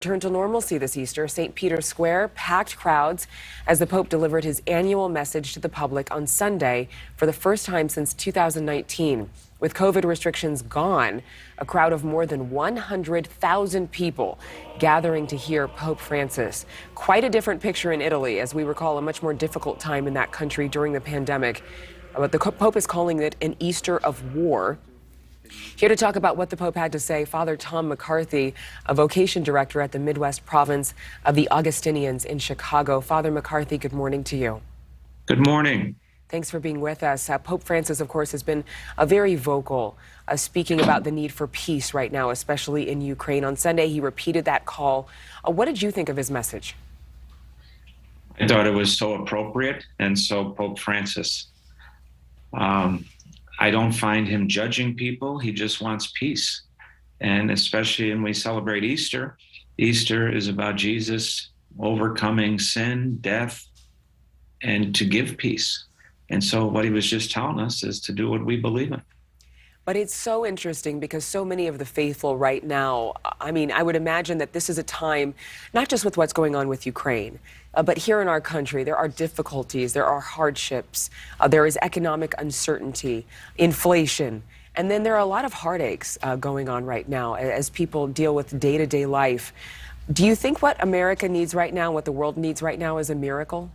Returned to normalcy this Easter. St. Peter's Square packed crowds as the Pope delivered his annual message to the public on Sunday for the first time since 2019. With COVID restrictions gone, a crowd of more than 100,000 people gathering to hear Pope Francis. Quite a different picture in Italy, as we recall a much more difficult time in that country during the pandemic. But the Pope is calling it an Easter of war. Here to talk about what the Pope had to say, Father Tom McCarthy, a vocation director at the Midwest province of the Augustinians in Chicago. Father McCarthy, good morning to you. Good morning. Thanks for being with us. Pope Francis, of course, has been very vocal, speaking about the need for peace right now, especially in Ukraine. On Sunday, he repeated that call. What did you think of his message? I thought it was so appropriate and so Pope Francis. I don't find him judging people. He just wants peace. And especially when we celebrate Easter, Easter is about Jesus overcoming sin, death, and to give peace. And so what he was just telling us is to do what we believe in. But it's so interesting because so many of the faithful right now, I mean, I would imagine that this is a time, not just with what's going on with Ukraine, but here in our country, there are difficulties, there are hardships, there is economic uncertainty, inflation, and then there are a lot of heartaches going on right now as people deal with day-to-day life. Do you think what America needs right now, what the world needs right now is a miracle?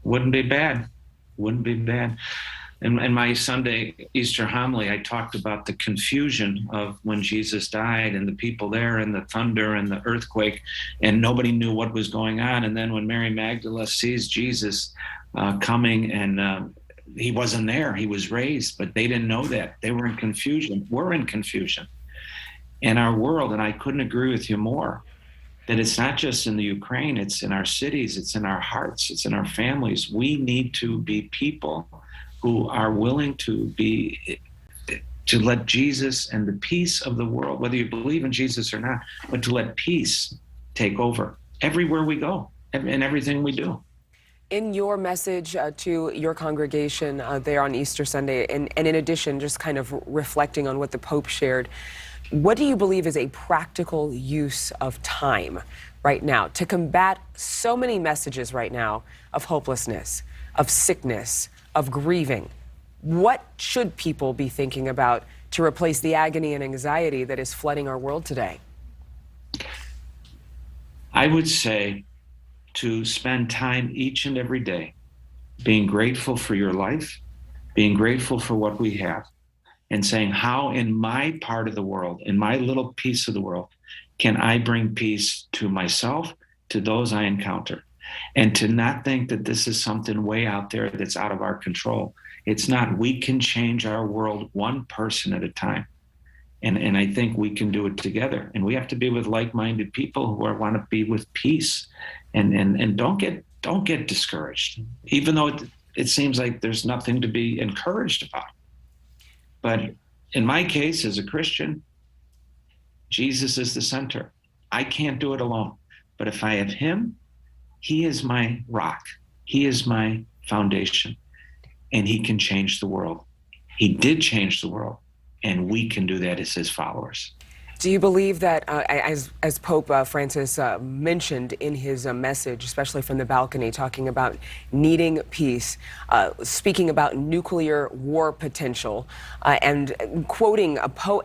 Wouldn't be bad. Wouldn't be bad. In my Sunday Easter homily, I talked about the confusion of when Jesus died and the people there and the thunder and the earthquake, and nobody knew what was going on. And then when Mary Magdalene sees Jesus coming and he wasn't there, he was raised, but they didn't know that. They were in confusion. We're in confusion. In our world, and I couldn't agree with you more, that it's not just in the Ukraine, it's in our cities, it's in our hearts, it's in our families. We need to be people who are willing to let Jesus and the peace of the world, whether you believe in Jesus or not, but to let peace take over everywhere we go and everything we do. In your message to your congregation there on Easter Sunday, and in addition, just kind of reflecting on what the Pope shared, what do you believe is a practical use of time right now to combat so many messages right now of hopelessness, of sickness, of grieving? What should people be thinking about to replace the agony and anxiety that is flooding our world today? I would say to spend time each and every day being grateful for your life, being grateful for what we have, and saying, how in my part of the world, in my little piece of the world, can I bring peace to myself, to those I encounter? And to not think that this is something way out there that's out of our control. It's not. We can change our world one person at a time. And I think we can do it together. And we have to be with like-minded people who want to be with peace. And don't get discouraged, even though it seems like there's nothing to be encouraged about. But in my case, as a Christian, Jesus is the center. I can't do it alone. But if I have him, he is my rock. He is my foundation, and he can change the world. He did change the world, and we can do that as his followers. Do you believe that, as Pope Francis mentioned in his message, especially from the balcony, talking about needing peace, speaking about nuclear war potential, and quoting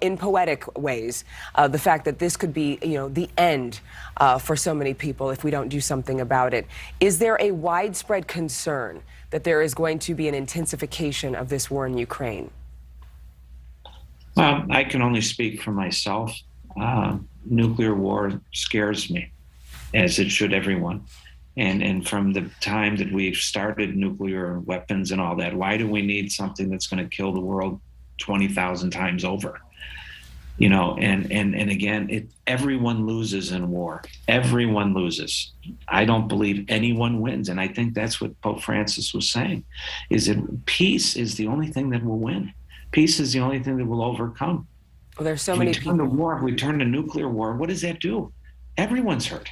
in poetic ways the fact that this could be, the end for so many people if we don't do something about it? Is there a widespread concern that there is going to be an intensification of this war in Ukraine? Well, I can only speak for myself. Nuclear war scares me, as it should everyone. And from the time that we've started nuclear weapons and all that, why do we need something that's going to kill the world 20,000 times over? And again, everyone loses in war. Everyone loses. I don't believe anyone wins. And I think that's what Pope Francis was saying, is that peace is the only thing that will win. Peace is the only thing that will overcome. Well, there's so many people. If we turn to nuclear war, what does that do? Everyone's hurt.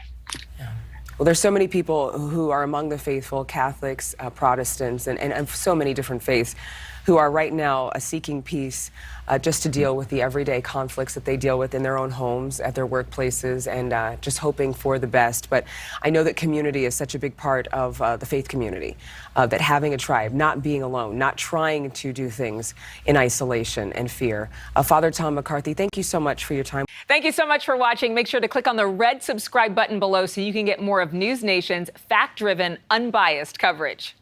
Yeah. Well, there's so many people who are among the faithful, Catholics, Protestants, and so many different faiths, who are right now seeking peace just to deal with the everyday conflicts that they deal with in their own homes, at their workplaces, and just hoping for the best. But I know that community is such a big part of the faith community, that having a tribe, not being alone, not trying to do things in isolation and fear. Father Tom McCarthy, thank you so much for your time. Thank you so much for watching. Make sure to click on the red subscribe button below so you can get more of NewsNation's fact-driven, unbiased coverage.